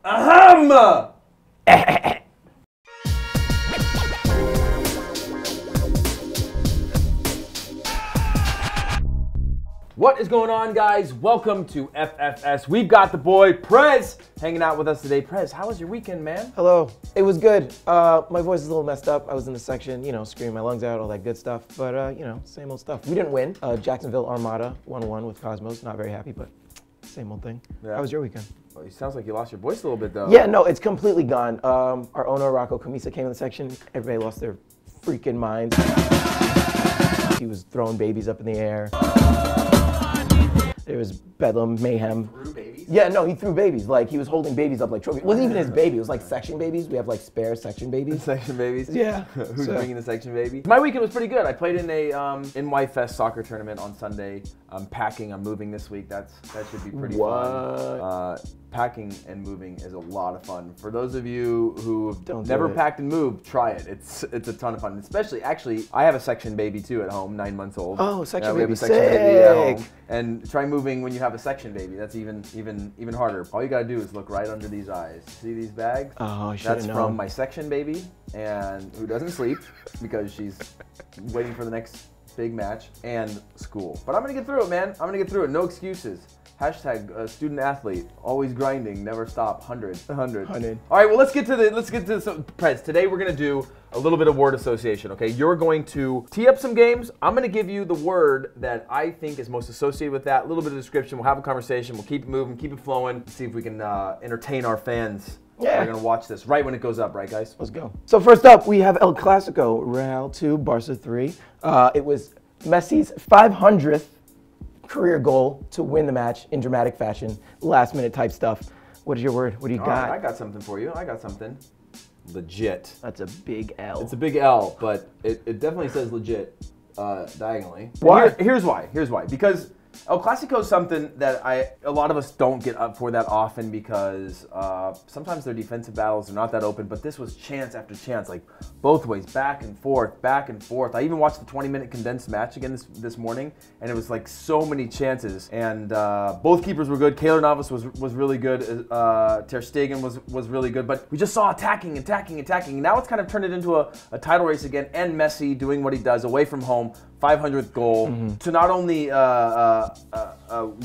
Ahem! What is going on, guys? Welcome to FFS. We've got the boy Prez hanging out with us today. Prez, how was your weekend, man? Hello. It was good. My voice is a little messed up. I was in the section, screaming my lungs out, all that good stuff. But, same old stuff. We didn't win. Jacksonville Armada 1-1 with Cosmos. Not very happy, but same old thing. Yeah. How was your weekend? Well, it sounds like you lost your voice a little bit, though. Yeah, no, it's completely gone. Our owner, Rocco Camisa, came in the section. Everybody lost their freaking minds. He was throwing babies up in the air. There was bedlam, mayhem. Threw babies? Yeah, no, he threw babies. Like, he was holding babies up like trophies. It wasn't even his baby. It was like section babies. We have like spare section babies. Section babies? Yeah. Who's bringing the section baby? My weekend was pretty good. I played in a NYFest soccer tournament on Sunday. I'm packing. I'm moving this week. That should be pretty fun. Packing and moving is a lot of fun. For those of you who have never packed and moved, try it. It's a ton of fun. Especially, actually, I have a section baby too at home, 9 months old. Oh, section baby, we have a section baby at home. And try moving when you have a section baby. That's even harder. All you gotta do is look right under these eyes. See these bags? Oh, I should have known. That's from my section baby, and who doesn't sleep because she's waiting for the next big match, and school. But I'm gonna get through it, man. I'm gonna get through it. No excuses. Hashtag student athlete, always grinding, never stop. 100. All right, well, let's get to the Prez. Today we're gonna do a little bit of word association. Okay, you're going to tee up some games. I'm gonna give you the word that I think is most associated with that. A little bit of description. We'll have a conversation. We'll keep it moving, keep it flowing. See if we can entertain our fans. Yeah. We're gonna watch this right when it goes up, right, guys? Let's go. So first up, we have El Clasico, Real 2, Barca 3. It was Messi's 500th career goal to win the match in dramatic fashion, last minute type stuff. What is your word? What do you got? Right, I got something for you. I got something. Legit. That's a big L. It's a big L, but it definitely says legit diagonally. Why? Here's why. Because El Clasico is something that a lot of us don't get up for that often because sometimes their defensive battles are not that open, but this was chance after chance, like both ways, back and forth, back and forth. I even watched the 20-minute condensed match again this morning, and it was like so many chances, and both keepers were good. Keylor Navas was really good. Ter Stegen was really good, but we just saw attacking. Now it's kind of turned it into a title race again, and Messi doing what he does away from home, 500th goal to not only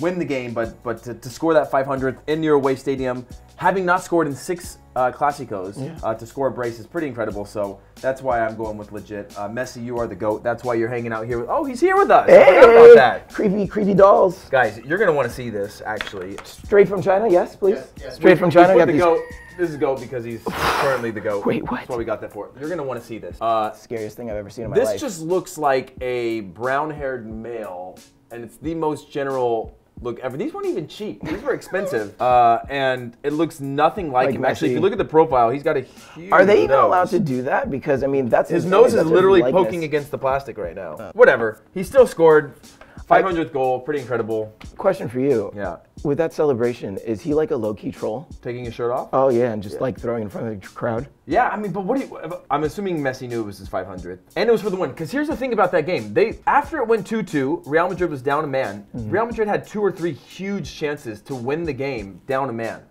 win the game, but to score that 500th in your away stadium, having not scored in 6 Clásicos, to score a brace is pretty incredible. So that's why I'm going with legit. Messi, you are the GOAT. That's why you're hanging out here with. Oh, he's here with us. Hey, I forgot about that. Creepy dolls. Guys, you're gonna want to see this actually. Straight from China, yes, please. Yes. Straight from China. The GOAT. This is GOAT because he's currently the GOAT. Wait, what? That's why we got that for. You're gonna want to see this. Scariest thing I've ever seen in my life. This just looks like a brown-haired male, and it's the most general look ever. These weren't even cheap. These were expensive, and it looks nothing like him. Actually, if you look at the profile, he's got a huge Are they even nose. allowed to do that? Because I mean, that's his nose is literally poking against the plastic right now. Whatever. He still scored. 500th goal, pretty incredible. Question for you. Yeah. With that celebration, is he like a low-key troll? Taking his shirt off? Oh yeah, and just like throwing in front of the crowd? Yeah, I mean, but what do you, I'm assuming Messi knew it was his 500th. And it was for the win. Because here's the thing about that game. After it went 2-2, Real Madrid was down a man. Real Madrid had 2 or 3 huge chances to win the game down a man.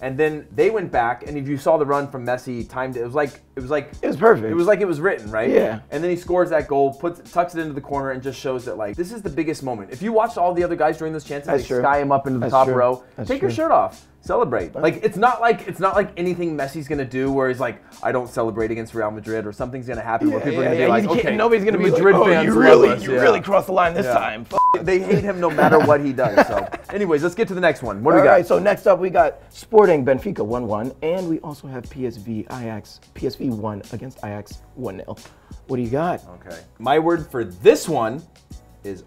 And then they went back, and if you saw the run from Messi, timed it. It was perfect. It was like it was written, right? Yeah. And then he scores that goal, tucks it into the corner, and just shows that like this is the biggest moment. If you watched all the other guys during those chances, they sky him up into the top row. Take your shirt off. Celebrate. Like it's not like anything Messi's gonna do where he's like, I don't celebrate against Real Madrid, or something's gonna happen where people are gonna be like, okay, nobody's gonna be Madrid like, fans you really crossed the line this time. They hate him no matter what he does. So, anyways, let's get to the next one. What do we got? All right, so next up we got Sporting Benfica 1-1, and we also have PSV 1 against Ajax 1-0. What do you got? Okay. My word for this one is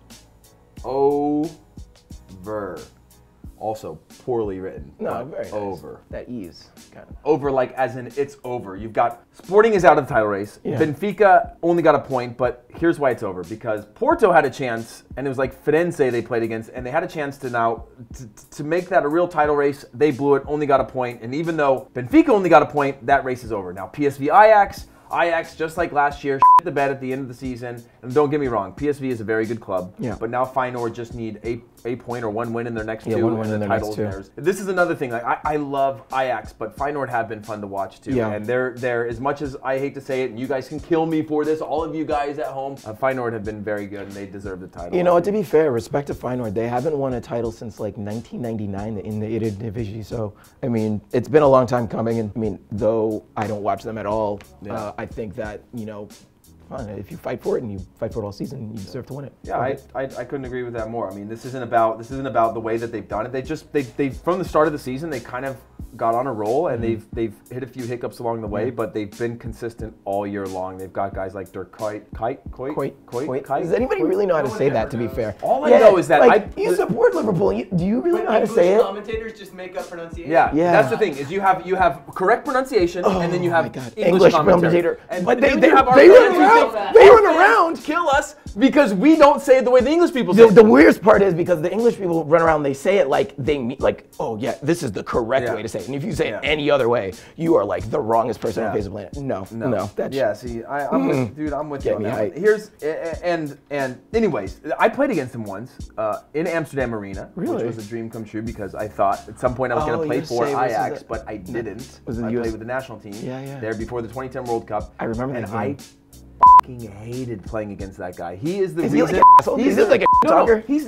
over. Also poorly written. No, very nice. Over. That ease, kind of. Over, like as in it's over. You've got Sporting is out of the title race. Yeah. Benfica only got a point, but here's why it's over. Because Porto had a chance, and it was like Firenze they played against, and they had a chance to now to make that a real title race. They blew it, only got a point, and even though Benfica only got a point, that race is over. Now PSV Ajax, just like last year, shit the bed at the end of the season. And don't get me wrong, PSV is a very good club. Yeah. But now Feyenoord just need a point or one win in their next two. One win in their next two. Theirs. This is another thing. Like I love Ajax, but Feyenoord have been fun to watch too. Yeah. And they're as much as I hate to say it, and you guys can kill me for this, all of you guys at home, Feyenoord have been very good and they deserve the title. You know what? To be fair, respect to Feyenoord, they haven't won a title since like 1999 in the Eredivisie. So I mean, it's been a long time coming. And I mean, though I don't watch them at all, I think that if you fight for it and you fight for it all season, you deserve to win it. Yeah, I couldn't agree with that more. I mean, this isn't about the way that they've done it. They from the start of the season they kind of got on a roll and they've hit a few hiccups along the way, but they've been consistent all year long. They've got guys like Dirk Kuyt. Does anybody really know how to say that? To be fair, all I know is that you support Liverpool. Do you really know how to say it? Commentators just make up pronunciation. Yeah, that's the thing. Is you have correct pronunciation and then you have English commentator. But they run around. Kill us because we don't say it the way the English people say it. The weirdest part is because the English people run around, they say it like they mean, like, oh yeah, this is the correct way to say it. And if you say it any other way, you are like the wrongest person on the face of the planet. No. See, I'm with you on that. Here's and anyways, I played against him once in Amsterdam Arena, which was a dream come true because I thought at some point I was going to play for Ajax, but I didn't. I played with the national team there before the 2010 World Cup. I remember that game. I fucking hated playing against that guy. He is the reason. He like an asshole? He's like a talker? He's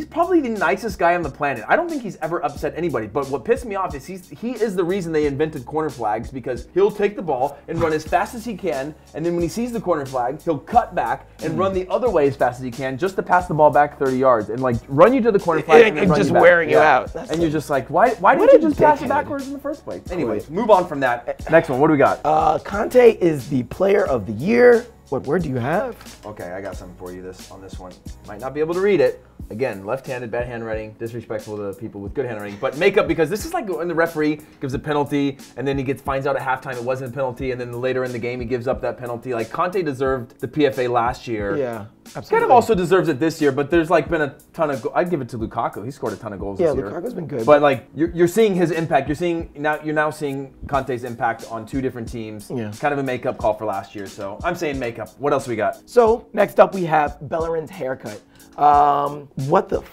probably the nicest guy on the planet. I don't think he's ever upset anybody. But what pissed me off is he is the reason they invented corner flags because he'll take the ball and run as fast as he can, and then when he sees the corner flag, he'll cut back and run the other way as fast as he can just to pass the ball back 30 yards and like run you to the corner flag and then run just you back. wearing you out. And you're just like, why didn't you just pass it backwards in the first place? Anyways, move on from that. Next one. What do we got? Conte is the player of the year. What word do you have? Okay, I got something for you on this one. Might not be able to read it. Again, left-handed, bad handwriting, disrespectful to people with good handwriting. But makeup, because this is like when the referee gives a penalty, and then he finds out at halftime it wasn't a penalty, and then later in the game he gives up that penalty. Like Conte deserved the PFA last year. Yeah, absolutely. Kind of also deserves it this year, but there's like been a ton of. I'd give it to Lukaku. He scored a ton of goals this year. Yeah, Lukaku's been good. But like you're seeing his impact. You're now seeing Conte's impact on two different teams. Yeah. Kind of a makeup call for last year. So I'm saying makeup. What else we got? So next up we have Bellerin's haircut. What the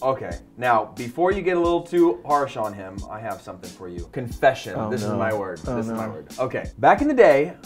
Okay, now before you get a little too harsh on him, I have something for you. Confession. This is my word. This is my word. Okay, back in the day,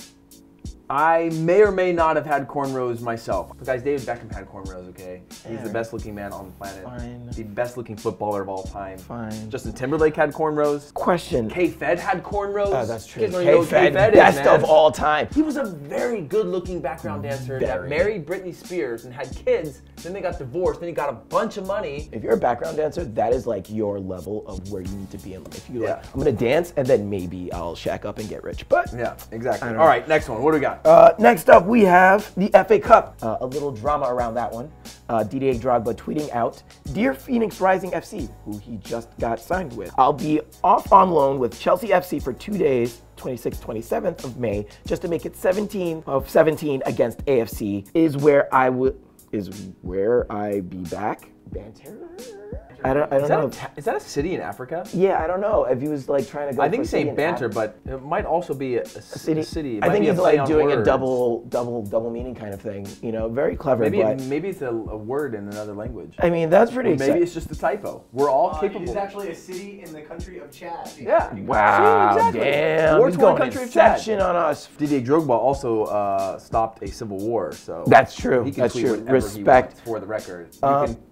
I may or may not have had cornrows myself. But guys, David Beckham had cornrows, okay? He's the best looking man on the planet. Fine. The best looking footballer of all time. Fine. Justin Timberlake had cornrows. Question. K-Fed had cornrows. Oh, that's true. K-Fed, best of all time. He was a very good looking background dancer that married Britney Spears and had kids. Then they got divorced. Then he got a bunch of money. If you're a background dancer, that is like your level of where you need to be in life. You're like, I'm gonna dance and then maybe I'll shack up and get rich. But yeah, exactly. All right, next one. What do we got? Next up, we have the FA Cup. A little drama around that one. Didier Drogba tweeting out, "Dear Phoenix Rising FC," who he just got signed with. "I'll be off on loan with Chelsea FC for 2 days, 26th, 27th of May, just to make it 17 of 17 against AFC. Is where I be back." Banter? I don't know. Is that a city in Africa? Yeah, I don't know. If he was like trying to go. I think saying banter, but it might also be a city. I think he's like doing a double meaning kind of thing. You know, very clever. Maybe it's a word in another language. I mean, that's pretty. Maybe it's just a typo. We're all capable. It's actually a city in the country of Chad. Yeah. Wow. See, exactly. Damn. He's going country of Chad. on us. Didier Drogba also stopped a civil war, so that's true. He can tweet whatever Respect. He wants for the record.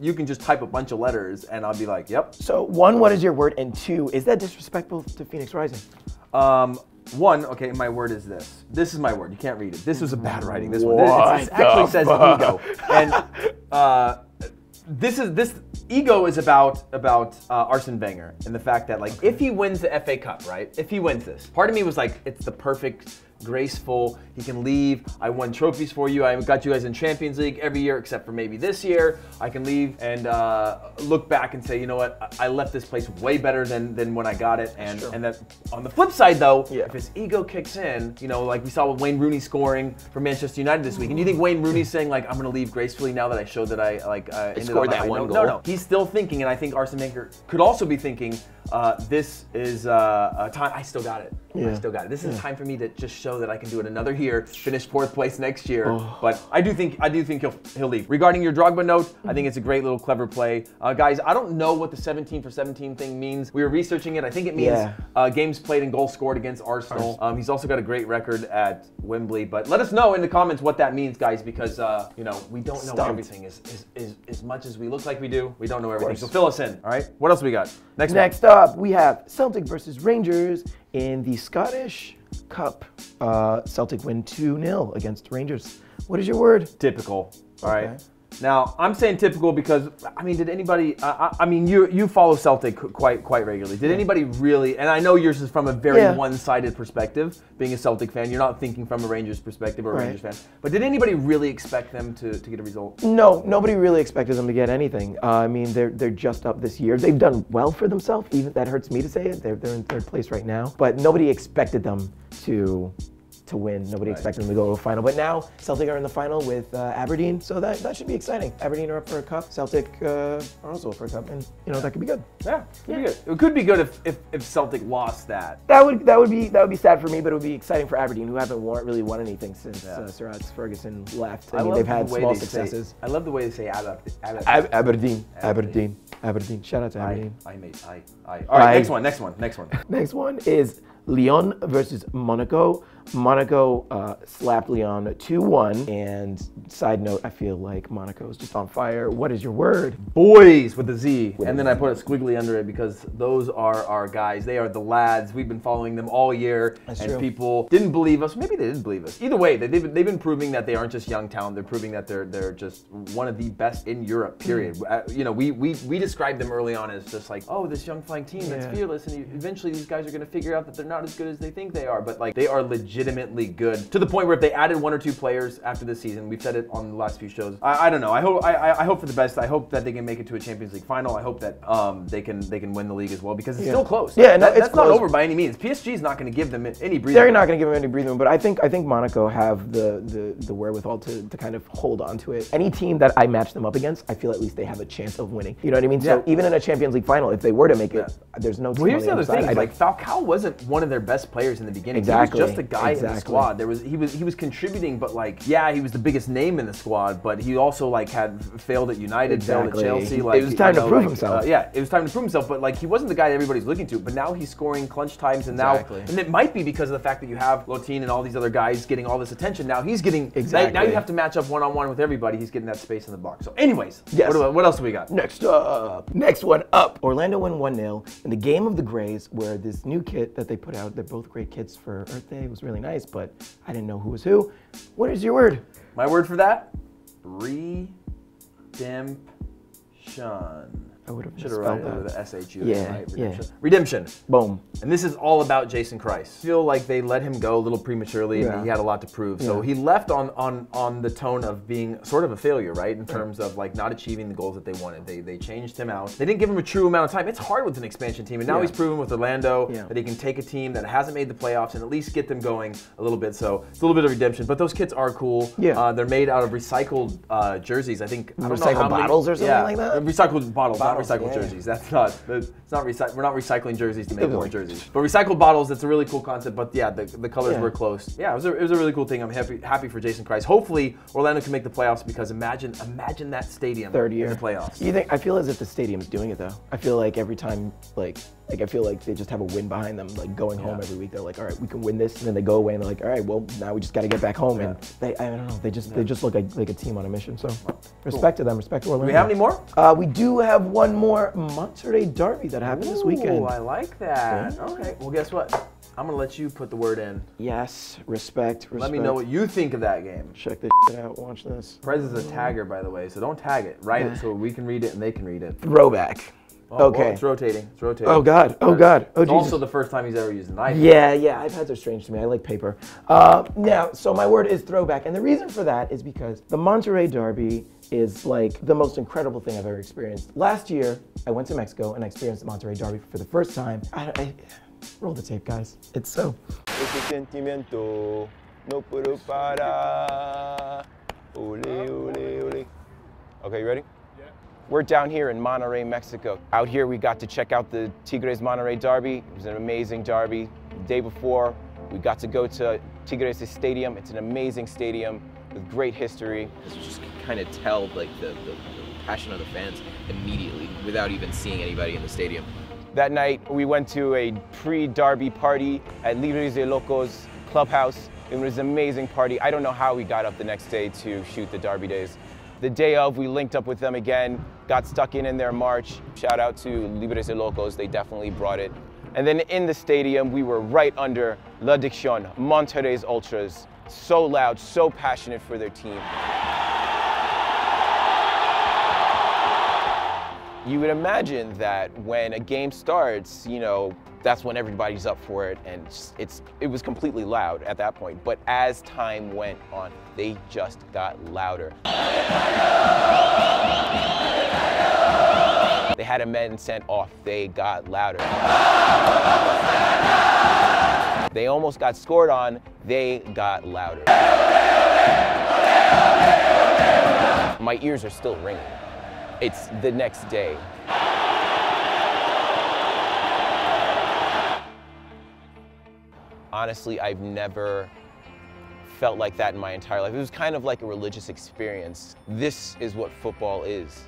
You can just type a bunch of letters, and I'll be like, yep. So 1, what is your word? And 2, is that disrespectful to Phoenix Rising? 1, okay, my word is this. This is my word. You can't read it. This was a bad writing. This one. It actually says ego. And this ego is about Arsene Wenger and the fact that like if he wins the FA Cup, right? If he wins this, part of me was like, it's the perfect, graceful. He can leave. I won trophies for you. I got you guys in Champions League every year except for maybe this year. I can leave and look back and say, you know what? I left this place way better than when I got it. And that on the flip side though, if his ego kicks in, you know, like we saw with Wayne Rooney scoring for Manchester United this week, and you think Wayne Rooney's saying like, I'm going to leave gracefully now that I showed that I scored that one goal? No. He's still thinking, and I think Arsene Wenger could also be thinking, this is a time. I still got it. I still got it. This is time for me to just show that I can do it another year, finish 4th place next year. But I do think he'll leave. Regarding your Drogba note, I think it's a great little clever play. Guys, I don't know what the 17 for 17 thing means. We were researching it. I think it means games played and goals scored against Arsenal. He's also got a great record at Wembley. But let us know in the comments what that means, guys, because you know, we don't know everything. As much as we look like we do, we don't know everything. So fill us in. All right. What else we got? Next up, we have Celtic versus Rangers in the Scottish Cup. Celtic win 2-0 against Rangers. What is your word? Typical. All right. Now, I'm saying typical because, I mean, did anybody, I mean, you follow Celtic quite regularly. Did anybody really, and I know yours is from a very one-sided perspective, being a Celtic fan. You're not thinking from a Rangers perspective or a Rangers fan. But did anybody really expect them to get a result? No, nobody really expected them to get anything. I mean, they're just up this year. They've done well for themselves. Even that hurts me to say it. They're in 3rd place right now. But nobody expected them to win. Nobody expected them to go to a final. But now Celtic are in the final with Aberdeen, so that should be exciting. Aberdeen are up for a cup. Celtic are also up for a cup, and you know that could be good. Yeah, could be good. It could be good if Celtic lost that. That would be sad for me, but it would be exciting for Aberdeen, who haven't really won anything since Sir Alex Ferguson left. I mean, they've had small successes. I love the way they say Aberdeen. Shout out to Aberdeen. All right, next one. Next one is Lyon versus Monaco. Monaco slapped Lyon 2-1. And side note, I feel like Monaco is just on fire. What is your word? Boys with a Z. And then I put a squiggly under it because those are our guys. They are the lads. We've been following them all year. That's true. People didn't believe us. Maybe they didn't believe us. Either way, they've been proving that they aren't just young talent. They're proving that they're just one of the best in Europe, period. You know, we described them early on as just like, oh, this young flying team that's fearless. And eventually these guys are going to figure out that they're not as good as they think they are. But like, they are legitimately good to the point where if they added 1 or 2 players after this season, we've said it on the last few shows. I don't know. I hope for the best. I hope that they can make it to a Champions League final. I hope that they can win the league as well because it's still close. Yeah, that's it's not over by any means. PSG is not going to give them any breathing room. They're not going to give them any breathing room, but I think Monaco have the wherewithal to kind of hold on to it. Any team that I match them up against, I feel at least they have a chance of winning. You know what I mean? So even in a Champions League final, if they were to make it, there's no team. Well, here's the other thing. Like Falcao wasn't one of their best players in the beginning. Exactly. He was just a guy in the squad. He was contributing, but like, yeah, he was the biggest name in the squad, but he also like had failed at United, failed at Chelsea. Like, it was time to prove himself. Yeah, it was time to prove himself, but like he wasn't the guy that everybody's looking to. But now he's scoring clutch times, and now, and it might be because of the fact that you have Lotin and all these other guys getting all this attention. Now he's getting now you have to match up one-on-one with everybody. He's getting that space in the box. So, anyways, what else do we got? Next one up. Orlando won 1-0 in the game of the Grays, where this new kit that they put out. They're both great kits for Earth Day. It was really nice, but I didn't know who was who. What is your word? My word for that? Redemption. I would have should have written it with the SHU. Yeah, right? Redemption. Redemption. Boom. And this is all about Jason Kreis. I feel like they let him go a little prematurely, and he had a lot to prove. So he left on the tone of being sort of a failure, right? In terms of like not achieving the goals that they wanted. They changed him out. They didn't give him a true amount of time. It's hard with an expansion team, and now he's proven with Orlando that he can take a team that hasn't made the playoffs and at least get them going a little bit. So it's a little bit of redemption. But those kits are cool. Yeah. They're made out of recycled jerseys. I think recycled bottles or something like that. Recycled bottles, not recycled jerseys. That's not. It's not we're not recycling jerseys to make more jerseys. But recycled bottles, that's a really cool concept. But yeah, the colors were close. Yeah, it was a really cool thing. I'm happy for Jason Kreis. Hopefully Orlando can make the playoffs because imagine that stadium 3rd year in the playoffs. You think? I feel as if the stadium is doing it though. I feel like every time I feel like they just have a win behind them, like going home every week. They're like, all right, we can win this, and then they go away and they're like, all right, well now we just got to get back home. And I don't know, they just look like a team on a mission. So respect to them, respect to Orlando. Do we have any more? We do have one more Monterrey Derby that happened this weekend. Oh, I like that. Yeah. Okay, well guess what? I'm gonna let you put the word in. Yes, respect. Let me know what you think of that game. Check this shit out. Watch this. Prez is a tagger, by the way, so don't tag it. Write it so we can read it and they can read it. Throwback. Oh, okay. Well, it's rotating. It's rotating. Oh God. Oh God. Oh it's Jesus. Also the first time he's ever used an iPad. Yeah. iPads are strange to me. I like paper. Now, so my word is throwback, and the reason for that is because the Monterrey Derby is like the most incredible thing I've ever experienced. Last year, I went to Mexico and I experienced the Monterrey Derby for the first time. I roll the tape, guys. It's so. Ese sentimiento no puedo parar. Ole, ole, ole. Okay, you ready? Yeah. We're down here in Monterrey, Mexico. Out here, we got to check out the Tigres Monterrey Derby. It was an amazing derby. day before, we got to go to Tigres' stadium. It's an amazing stadium with great history. You just kind of tell like the passion of the fans immediately without even seeing anybody in the stadium. That night, we went to a pre-derby party at Libres de Locos clubhouse. It was an amazing party. I don't know how we got up the next day to shoot the derby days. The day of, we linked up with them again, got stuck in their march. Shout out to Libres de Locos, they definitely brought it. And then in the stadium, we were right under La Dicción, Monterrey's Ultras. So loud, so passionate for their team. You would imagine that when a game starts, you know, that's when everybody's up for it, and it was completely loud at that point. But as time went on, they just got louder. They had a man sent off, they got louder. They almost got scored on, they got louder. My ears are still ringing. It's the next day. Honestly, I've never felt like that in my entire life. It was kind of like a religious experience. This is what football is.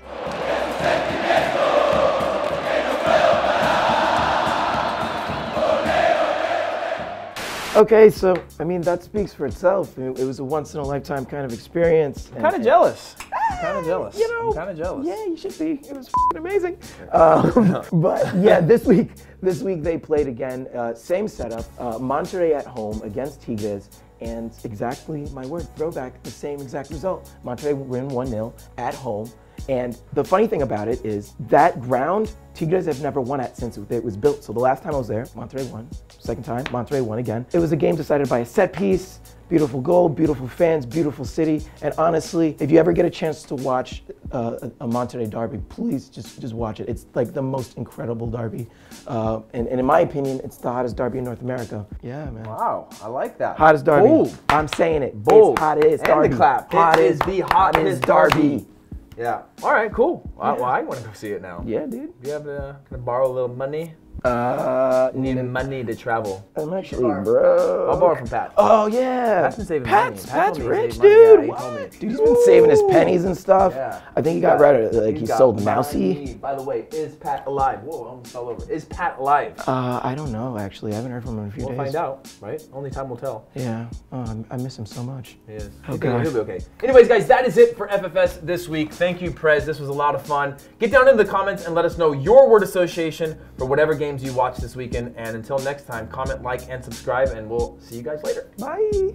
Okay, so, I mean, that speaks for itself. It was a once-in-a-lifetime kind of experience. I'm kind of jealous. I'm kind of jealous. You know, I'm kind of jealous. Yeah, you should be. It was amazing. But yeah, this week they played again. Same setup. Monterrey at home against Tigres, and exactly my word, throwback, the same exact result. Monterrey win 1-0 at home. And the funny thing about it is that ground, Tigres have never won at since it was built. So the last time I was there, Monterrey won. Second time, Monterrey won again. It was a game decided by a set piece, beautiful goal, beautiful fans, beautiful city. And honestly, if you ever get a chance to watch a Monterrey Derby, please just watch it. It's like the most incredible derby. And in my opinion, it's the hottest derby in North America. Yeah, man. Wow, I like that. Hottest derby. Bold. I'm saying it. Bold. It's hottest derby. And the clap. Hot It is is the hottest derby. Yeah. All right, cool. Yeah. Well, I want to go see it now. Yeah, dude. Do you have to can I borrow a little money? Need money to travel. I'm actually, bro. I'll borrow from Pat. Oh yeah. Pat's been saving Pat's money. Pat told me he rich, saved money. dude. Yeah, he What? told me. Dude, he's been saving his pennies and stuff. Yeah. I think he got rid of it. Like he got sold Mousy. money. By the way, is Pat alive? Whoa, I almost fell over. Is Pat alive? I don't know actually. I haven't heard from him in a few days. We'll find out, right? Only time will tell. Yeah. Oh, I miss him so much. He is. Okay. He'll be okay. Anyways, guys, that is it for FFS this week. Thank you, Prez. This was a lot of fun. Get down in the comments and let us know your word association for whatever games you watch this weekend. And until next time, comment, like, and subscribe, and we'll see you guys later. Bye.